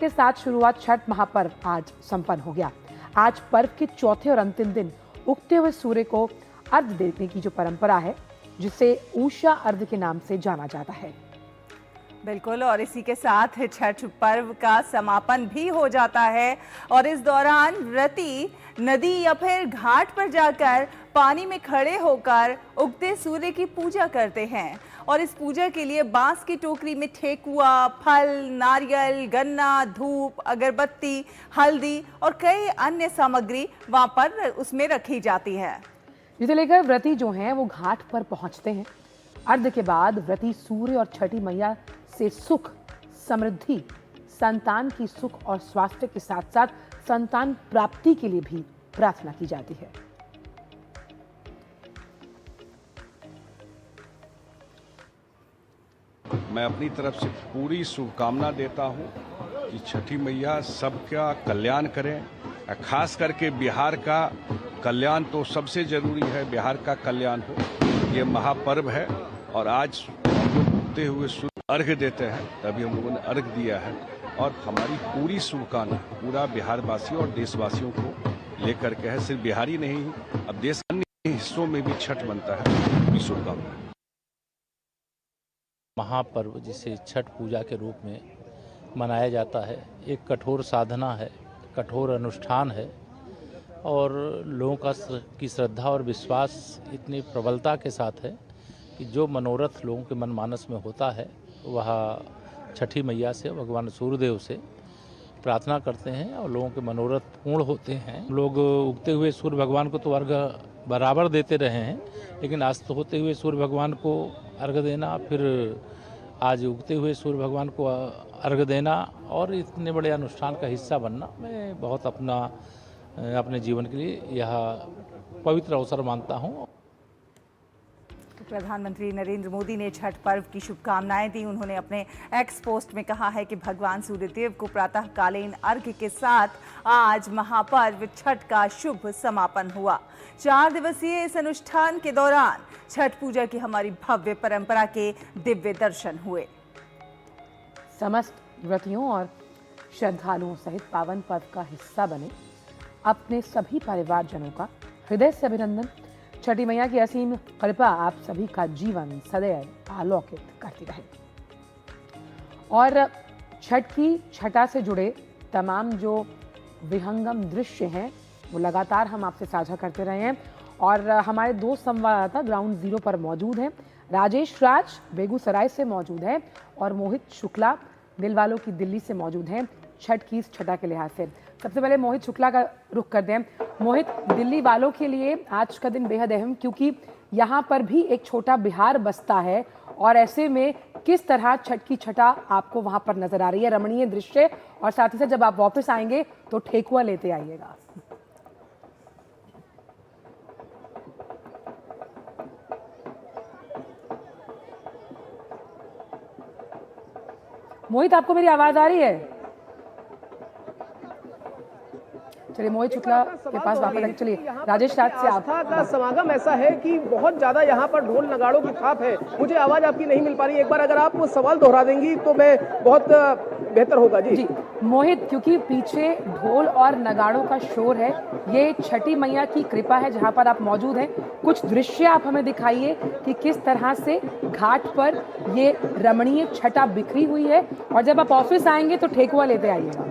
के साथ शुरुआत छठ महापर्व आज संपन्न हो गया। आज पर्व के चौथे और अंतिम दिन उगते हुए सूर्य को अर्घ्य देने की जो परंपरा है, जिसे उषा अर्घ्य के नाम से जाना जाता है। बिल्कुल, और इसी के साथ छठ पर्व का समापन भी हो जाता है और इस दौरान व्रती नदी या फिर घाट पर जाकर पानी में खड़े होकर उगते सूर्य की पूजा करते हैं और इस पूजा के लिए बांस की टोकरी में ठेकुआ, फल, नारियल, गन्ना, धूप, अगरबत्ती, हल्दी और कई अन्य सामग्री वहां पर उसमें रखी जाती है। इसे लेकर व्रती जो हैं वो घाट पर पहुंचते हैं। अर्घ्य के बाद व्रती सूर्य और छठी मैया से सुख, समृद्धि, संतान की सुख और स्वास्थ्य के साथ साथ संतान प्राप्ति के लिए भी प्रार्थना की जाती है। मैं अपनी तरफ से पूरी शुभकामना देता हूं कि छठी मैया सबका कल्याण करें। खास करके बिहार का कल्याण तो सबसे जरूरी है, बिहार का कल्याण हो। ये महापर्व है और आज हम लोग उगते हुए सूर्य अर्घ्य देते हैं, तभी हम लोगों ने अर्घ्य दिया है और हमारी पूरी शुभकामना पूरा बिहार वासी और देशवासियों को लेकर के है। सिर्फ बिहारी नहीं, अब देश के अन्य हिस्सों में भी छठ बनता है। पूरी शुभकामना। महापर्व जिसे छठ पूजा के रूप में मनाया जाता है, एक कठोर साधना है, कठोर अनुष्ठान है और लोगों की श्रद्धा और विश्वास इतनी प्रबलता के साथ है कि जो मनोरथ लोगों के मनमानस में होता है वह छठी मैया से, भगवान सूर्यदेव से प्रार्थना करते हैं और लोगों के मनोरथ पूर्ण होते हैं। लोग उगते हुए सूर्य भगवान को तो अर्घ्य बराबर देते रहे हैं, लेकिन अस्त होते हुए सूर्य भगवान को अर्घ्य देना, फिर आज उगते हुए सूर्य भगवान को अर्घ्य देना और इतने बड़े अनुष्ठान का हिस्सा बनना मैं बहुत अपने जीवन के लिए यह पवित्र अवसर मानता हूँ। प्रधानमंत्री नरेंद्र मोदी ने छठ पर्व की शुभकामनाएं दी। उन्होंने अपने एक्स पोस्ट में कहा है कि भगवान सूर्यदेव को प्रातःकालीन अर्घ्य के साथ आज महापर्व छठ का शुभ समापन हुआ। 4 दिवसीय इस अनुष्ठान के दौरान छठ पूजा की हमारी भव्य परंपरा के दिव्य दर्शन हुए। समस्त व्रतियों और श्रद्धालुओं सहित पावन पर्व का हिस्सा बने अपने सभी परिवारजनों का हृदय से अभिनंदन। छठी मैया की असीम कृपा आप सभी का जीवन सदैव आलोकित करती रहे। और छठ की छठा से जुड़े तमाम जो विहंगम दृश्य हैं वो लगातार हम आपसे साझा करते रहे हैं और हमारे 2 संवाददाता ग्राउंड जीरो पर मौजूद हैं। राजेश राज बेगूसराय से मौजूद है और मोहित शुक्ला दिलवालों की दिल्ली से मौजूद हैं छठ की इस छठा के लिहाज से। सबसे पहले मोहित शुक्ला का रुख करते हैं। मोहित, दिल्ली वालों के लिए आज का दिन बेहद अहम, क्योंकि यहाँ पर भी एक छोटा बिहार बसता है और ऐसे में किस तरह छठ की छठा आपको वहाँ पर नजर आ रही है, रमणीय दृश्य, और साथ ही साथ जब आप वापस आएंगे तो ठेकुआ लेते आइएगा। मोहित, आपको मेरी आवाज आ रही है? चलिए मोहित शुक्ला के पास वापस आए। चलिए राजेश राज से आप। आस्था का समागम ऐसा है कि बहुत ज्यादा यहाँ पर ढोल नगाड़ों की थाप है। मुझे आवाज आपकी नहीं मिल पा रही, एक बार अगर आप वो सवाल दोहरा देंगी तो मैं बहुत बेहतर होगा। जी मोहित, क्योंकि पीछे ढोल और नगाड़ों का शोर है, ये छठी मैया की कृपा है जहाँ पर आप मौजूद हैं। कुछ दृश्य आप हमें दिखाइए कि किस तरह से घाट पर ये रमणीय छठा बिखरी हुई है और जब आप ऑफिस आएंगे तो ठेकुआ लेते आइएगा।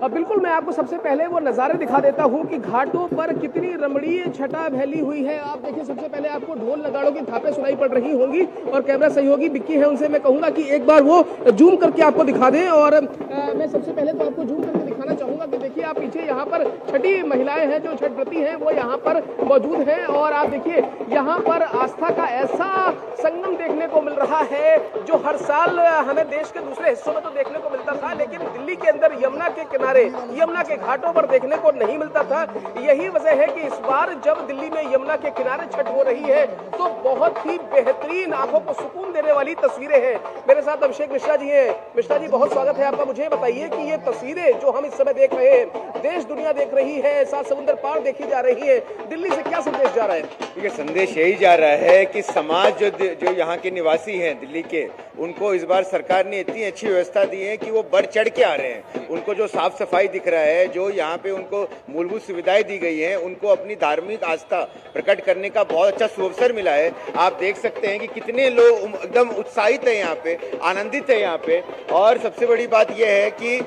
बिल्कुल, मैं आपको सबसे पहले वो नज़ारे दिखा देता हूँ कि घाटों पर कितनी रमणीय छठा फैली हुई है। आप देखिए, सबसे पहले आपको ढोल नगाड़ों की थापें सुनाई पड़ रही होंगी और कैमरा सहयोगी बिक्की है, उनसे मैं कहूँगा कि एक बार वो जूम करके आपको दिखा दें। और मैं सबसे पहले तो आपको जूम करके दिखाना चाहूँगा कि देखिए आप पीछे यहाँ पर छठी महिलाएं हैं, जो छठ व्रती हैं, वो यहाँ पर मौजूद हैं और आप देखिए यहाँ पर आस्था का ऐसा संगम देखने को मिल रहा है जो हर साल हमें देश के दूसरे हिस्सों में तो देखने को मिलता था, लेकिन दिल्ली के अंदर यमुना के किनारे किनारे यमुना के घाटों पर देखने को नहीं मिलता था। यही वजह है कि इस बार जब दिल्ली में यमुना के किनारे छठ हो रही है तो बहुत ही बेहतरीन, आंखों को सुकून देने वाली तस्वीरें हैं। मेरे साथ अभिषेक मिश्रा जी हैं। मिश्रा जी, बहुत स्वागत है आपका। मुझे बताइए कि ये तस्वीरें जो हम इस समय देख रहे हैं, देश दुनिया देख रही है, सात समुद्र पार देखी जा रही है, दिल्ली से क्या संदेश जा रहा है? देखिए, संदेश यही जा रहा है कि समाज जो यहाँ के निवासी हैं दिल्ली के, उनको इस बार सरकार ने इतनी अच्छी व्यवस्था दी है कि वो बढ़ चढ़ के आ रहे हैं। उनको जो साफ सफाई दिख रहा है, जो यहाँ पे उनको मूलभूत सुविधाएं दी गई हैं, उनको अपनी धार्मिक आस्था प्रकट करने का बहुत अच्छा सुअवसर मिला है। आप देख सकते हैं कि कितने लोग एकदम उत्साहित है यहाँ पे, आनंदित है यहाँ पे। और सबसे बड़ी बात यह है कि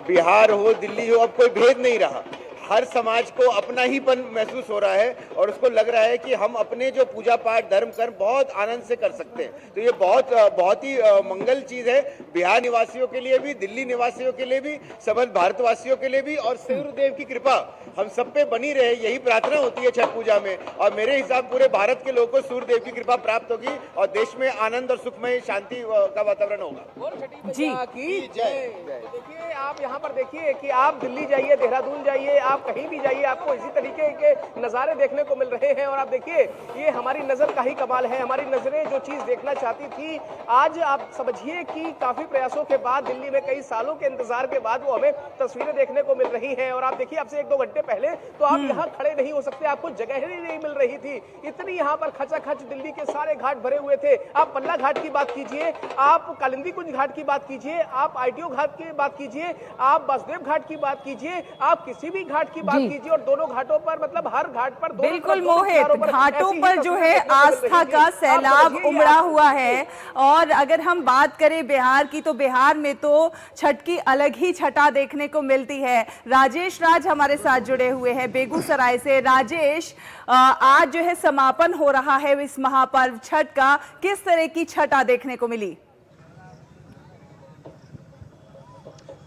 बिहार हो, दिल्ली हो, अब कोई भेद नहीं रहा। हर समाज को अपना ही पन महसूस हो रहा है और उसको लग रहा है कि हम अपने जो पूजा पाठ धर्म कर्म बहुत आनंद से कर सकते हैं। तो ये बहुत ही मंगल चीज है, बिहार निवासियों के लिए भी, दिल्ली निवासियों के लिए भी, समस्त भारतवासियों के लिए भी। और सूर्यदेव की कृपा हम सब पे बनी रहे, यही प्रार्थना होती है छठ पूजा में। और मेरे हिसाब पूरे भारत के लोगों को सूर्यदेव की कृपा प्राप्त होगी और देश में आनंद और सुखमय शांति का वातावरण होगा। जी देखिए, आप यहाँ पर देखिए कि आप दिल्ली जाइए, देहरादून जाइए, आप कहीं भी जाइए, आपको इसी तरीके के नज़ारे देखने को मिल रहे हैं। और आप देखिए, ये हमारी नज़र का ही कमाल है। हमारी नज़रें जो चीज़ देखना चाहती थी, आज आप समझिए कि काफ़ी प्रयासों के बाद, दिल्ली में कई सालों के इंतजार के बाद वो हमें तस्वीरें देखने को मिल रही हैं। और आप देखिए, आपसे 1-2 घंटे पहले तो आप यहाँ खड़े नहीं हो सकते, आपको जगह ही नहीं मिल रही थी। इतनी यहाँ पर खचाखच दिल्ली के सारे घाट भरे हुए थे। आप पल्ला घाट की बात कीजिए, आप कालिंदी कुंज घाट की बात कीजिए, आप ITO घाट की बात कीजिए, आप वासुदेव घाट की बात कीजिए, आप किसी भी घाट की बात कीजिए, और दोनों घाटों पर, मतलब हर घाट पर बिल्कुल मोहित, घाटों पर जो है आस्था का सैलाब उमड़ा हुआ है। और अगर हम बात करें बिहार की, तो बिहार में तो छठ की अलग ही छटा देखने को मिलती है। राजेश राज हमारे साथ जुड़े हुए हैं बेगूसराय से। राजेश, आज जो है समापन हो रहा है इस महापर्व छठ का, किस तरह की छटा देखने को मिली?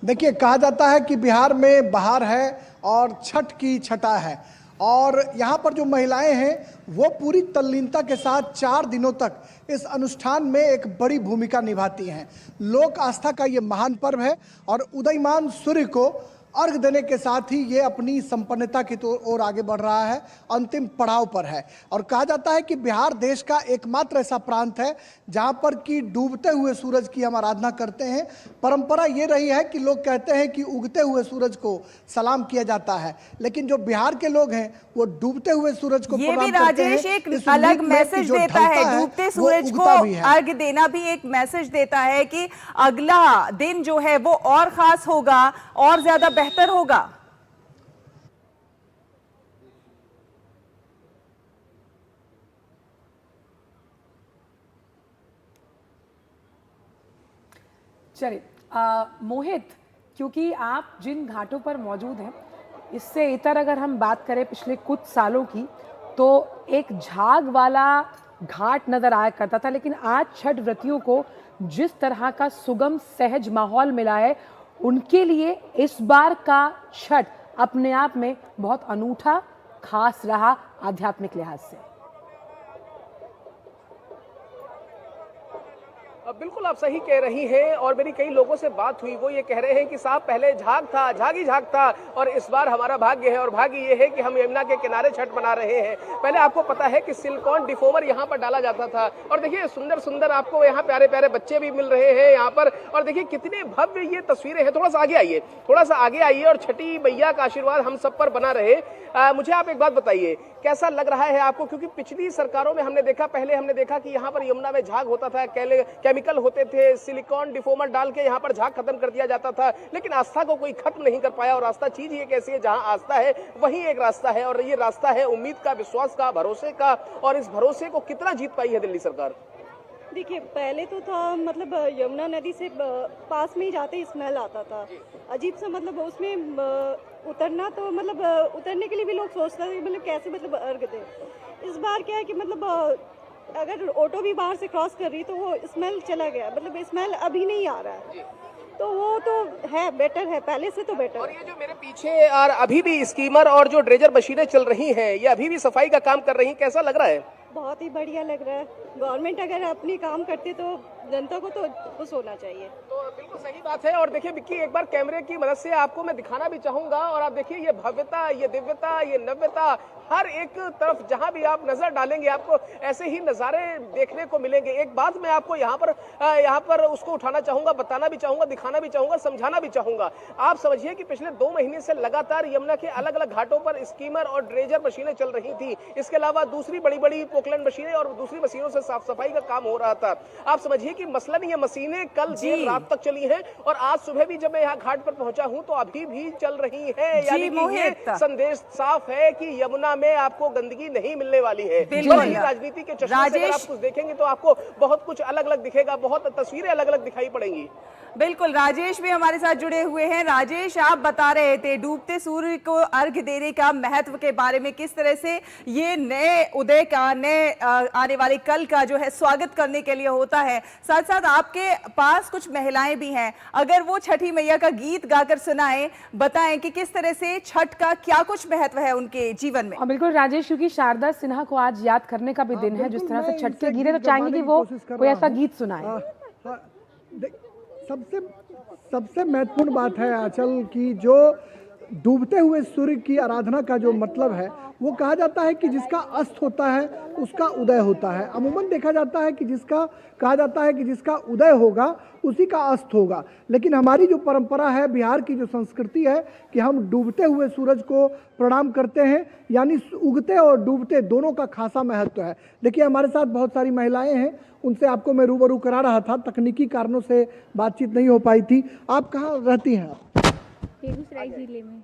देखिए, कहा जाता है कि बिहार में बहार है और छठ की छटा है। और यहाँ पर जो महिलाएं हैं वो पूरी तल्लीनता के साथ 4 दिनों तक इस अनुष्ठान में एक बड़ी भूमिका निभाती हैं। लोक आस्था का ये महान पर्व है और उदयमान सूर्य को अर्घ देने के साथ ही ये अपनी संपन्नता की ओर आगे बढ़ रहा है, अंतिम पड़ाव पर है। और कहा जाता है कि बिहार देश का एकमात्र ऐसा प्रांत है जहां पर कि डूबते हुए सूरज की हम आराधना करते हैं। परंपरा ये रही है कि लोग कहते हैं कि उगते हुए सूरज को सलाम किया जाता है, लेकिन जो बिहार के लोग हैं वो डूबते हुए सूरज को ये भी राजेश एक अलग मैसेज देता है, डूबते सूरज को अर्घ देना भी एक मैसेज देता है कि अगला दिन जो है वो और खास होगा और ज्यादा बेहतर होगा। चलिए मोहित, क्योंकि आप जिन घाटों पर मौजूद हैं, इससे इतर अगर हम बात करें पिछले कुछ सालों की, तो एक झाग वाला घाट नजर आया करता था, लेकिन आज छठ व्रतियों को जिस तरह का सुगम सहज माहौल मिला है, उनके लिए इस बार का छठ अपने आप में बहुत अनूठा, खास रहा आध्यात्मिक लिहाज से। बिल्कुल आप सही कह रही हैं। और मेरी कई लोगों से बात हुई, वो ये कह रहे हैं कि साहब पहले झाग था, झाग ही झाग था, और इस बार हमारा भाग्य है, और भाग्य ये है कि हम यमुना के किनारे छठ मना रहे हैं। पहले आपको पता है कि सिलिकॉन डिफोमर यहाँ पर डाला जाता था, और देखिए सुंदर सुंदर आपको यहाँ प्यारे प्यारे बच्चे भी मिल रहे हैं यहाँ पर, और देखिए कितने भव्य ये तस्वीरें हैं। थोड़ा सा आगे आइए, थोड़ा सा आगे आइए, और छठी मैया का आशीर्वाद हम सब पर बना रहे। मुझे आप एक बात बताइए, कैसा लग रहा है आपको? क्योंकि पिछली सरकारों में हमने देखा, पहले हमने देखा कि यहाँ पर यमुना में झाग होता था, केमिकल होते थे, सिलिकॉन डिफोमर डाल के यहाँ पर झाग खत्म कर दिया जाता था, लेकिन आस्था को कोई खत्म नहीं कर पाया। और आस्था चीज ये कैसी है, जहाँ आस्था है वहीं एक रास्ता है, और ये रास्ता है उम्मीद का, विश्वास का, भरोसे का। और इस भरोसे को कितना जीत पाई है दिल्ली सरकार? देखिए, पहले तो था मतलब यमुना नदी से पास में ही जाते स्मेल आता था, अजीब सा, मतलब उसमें उतरना, तो मतलब उतरने के लिए भी लोग सोचते थे मतलब कैसे मतलब अर्घ दे। इस बार क्या है कि मतलब अगर ऑटो भी बाहर से क्रॉस कर रही तो वो स्मेल चला गया, मतलब स्मेल अभी नहीं आ रहा है, तो वो तो है, बेटर है, पहले से तो बेटर। और ये जो मेरे पीछे और अभी भी स्कीमर और जो ड्रेजर मशीनें चल रही हैं, ये अभी भी सफाई का काम कर रही हैं, कैसा लग रहा है? बहुत ही बढ़िया लग रहा है। गवर्नमेंट अगर अपनी काम करती तो जनता को तो खुश होना चाहिए। तो बिल्कुल सही बात है। और देखिए विक्की, एक बार कैमरे की मदद से आपको मैं दिखाना भी चाहूंगा। और आप देखिए ये भव्यता, ये दिव्यता, ये नव्यता, हर एक तरफ जहां भी आप नजर डालेंगे आपको ऐसे ही नज़ारे देखने को मिलेंगे। एक बात मैं आपको यहाँ पर उसको उठाना चाहूंगा, बताना भी चाहूंगा, दिखाना भी चाहूंगा, समझाना भी चाहूंगा। आप समझिए कि पिछले 2 महीने से लगातार यमुना के अलग अलग घाटों पर स्कीमर और ड्रेजर मशीनें चल रही थी। इसके अलावा दूसरी बड़ी बड़ी पोकलैंड मशीनें और दूसरी मशीनों से साफ सफाई का काम हो रहा था। आप समझिए कि मसलन ये मशीनें कल देर रात तक चली हैं और आज सुबह भी जब मैं यहाँ घाट पर पहुंचा हूं तो अभी भी चल रही है। यानी कि ये संदेश साफ है कि यमुना में आपको गंदगी नहीं मिलने वाली है। राजनीति के चश्मे से अगर आप कुछ देखेंगे तो आपको बहुत कुछ अलग अलग दिखेगा, बहुत तस्वीरें अलग अलग दिखाई पड़ेंगी। बिल्कुल, राजेश भी हमारे साथ जुड़े हुए हैं। राजेश, आप बता रहे थे डूबते सूर्य को अर्घ्य देने का महत्व के बारे में, किस तरह से ये नए उदय का, नए आने वाले कल का जो है स्वागत करने के लिए होता है। साथ साथ आपके पास कुछ महिलाएं भी हैं, अगर वो छठी मैया का गीत गाकर सुनाएं, बताएं कि किस तरह से छठ का क्या कुछ महत्व है उनके जीवन में। बिल्कुल राजेश, क्योंकि शारदा सिन्हा को आज याद करने का भी दिन है। जिस तरह से छठ के गीत, तो चाहेंगे कि वो कोई ऐसा गीत सुनाए। सबसे महत्वपूर्ण बात है आंचल की जो डूबते हुए सूर्य की आराधना का जो मतलब है, वो कहा जाता है कि जिसका अस्त होता है उसका उदय होता है। अमूमन देखा जाता है कि कहा जाता है कि जिसका उदय होगा उसी का अस्त होगा। लेकिन हमारी जो परंपरा है, बिहार की जो संस्कृति है कि हम डूबते हुए सूरज को प्रणाम करते हैं, यानी उगते और डूबते दोनों का खासा महत्व है। देखिए हमारे साथ बहुत सारी महिलाएं हैं, उनसे आपको मैं रूबरू करा रहा था, तकनीकी कारणों से बातचीत नहीं हो पाई थी। आप कहाँ रहती हैं? बेगूसराय जिले में।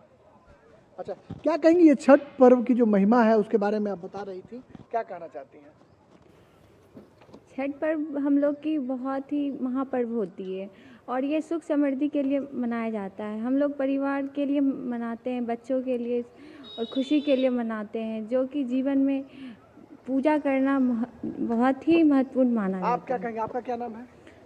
अच्छा, क्या कहेंगी ये छठ पर्व की जो महिमा है उसके बारे में आप बता रही थी, क्या कहना चाहती हैं? छठ पर्व हम लोग की बहुत ही महापर्व होती है और ये सुख समृद्धि के लिए मनाया जाता है। हम लोग परिवार के लिए मनाते हैं, बच्चों के लिए और खुशी के लिए मनाते हैं, जो कि जीवन में पूजा करना बहुत ही महत्वपूर्ण माना जाता है। आप क्या कहेंगे, आपका क्या नाम है?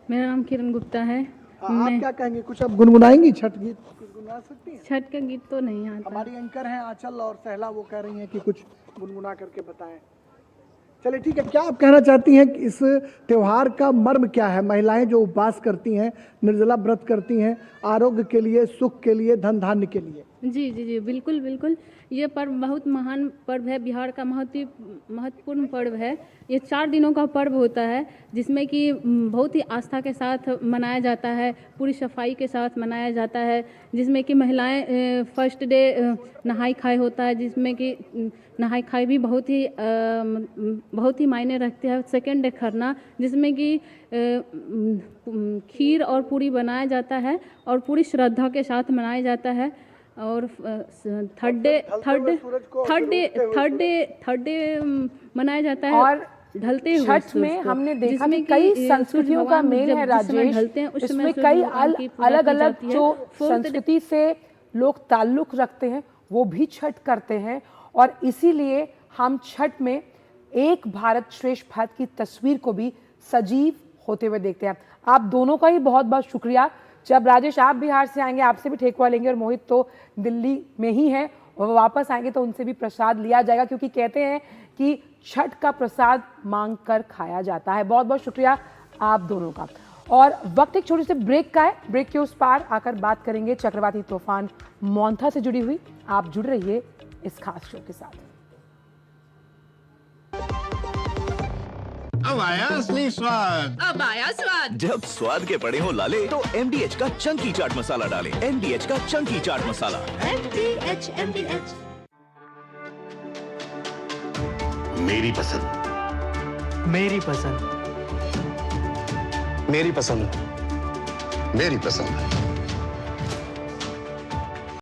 मेरा नाम किरण गुप्ता है। आप क्या कहेंगे, कुछ आप गुनगुनाएंगी छठ गीत? गुनगुना सकती हैं? छठ का गीत तो नहीं आता। हमारी एंकर हैं आंचल और सहला, वो कह रही हैं कि कुछ गुनगुना करके बताएं। चलिए ठीक है, क्या आप कहना चाहती हैं कि इस त्योहार का मर्म क्या है? महिलाएं जो उपवास करती हैं, निर्जला व्रत करती हैं, आरोग्य के लिए, सुख के लिए, धन धान्य के लिए। जी जी जी, बिल्कुल बिल्कुल। ये पर्व बहुत महान पर्व है, बिहार का महत्वपूर्ण पर्व है। ये 4 दिनों का पर्व होता है, जिसमें कि बहुत ही आस्था के साथ मनाया जाता है, पूरी सफाई के साथ मनाया जाता है, जिसमें कि महिलाएं फर्स्ट डे नहाई खाई होता है, जिसमें कि नहाई खाई भी बहुत ही मायने रखते हैं। सेकेंड डे खरना, जिसमें कि खीर और पूरी बनाया जाता है और पूरी श्रद्धा के साथ मनाया जाता है। और थर्ड डे मनाया जाता है। और ढलते हुए छठ में हमने देखा कि कई संस्कृतियों का मेल है राजेश। इसमें कई अलग अलग जो संस्कृति से लोग ताल्लुक रखते हैं वो भी छठ करते हैं, और इसीलिए हम छठ में एक भारत श्रेष्ठ भारत की तस्वीर को भी सजीव होते हुए देखते हैं। आप दोनों का ही बहुत बहुत शुक्रिया। जब राजेश आप बिहार से आएंगे आपसे भी ठेकुआ लेंगे, और मोहित तो दिल्ली में ही है, और वो वापस आएंगे तो उनसे भी प्रसाद लिया जाएगा, क्योंकि कहते हैं कि छठ का प्रसाद मांग कर खाया जाता है। बहुत बहुत शुक्रिया आप दोनों का। और वक्त एक छोटे से ब्रेक का है, ब्रेक के उस पार आकर बात करेंगे चक्रवाती तूफान मोंथा से जुड़ी हुई। आप जुड़ रहिए इस खास शो के साथ। अब आया असली स्वाद। अब आया स्वाद। जब स्वाद के पड़े हो लाले तो MDH का चंकी चाट मसाला डालें। MDH का चंकी चाट मसाला। MDH। मेरी पसंद, मेरी पसंद, मेरी पसंद, मेरी पसंद।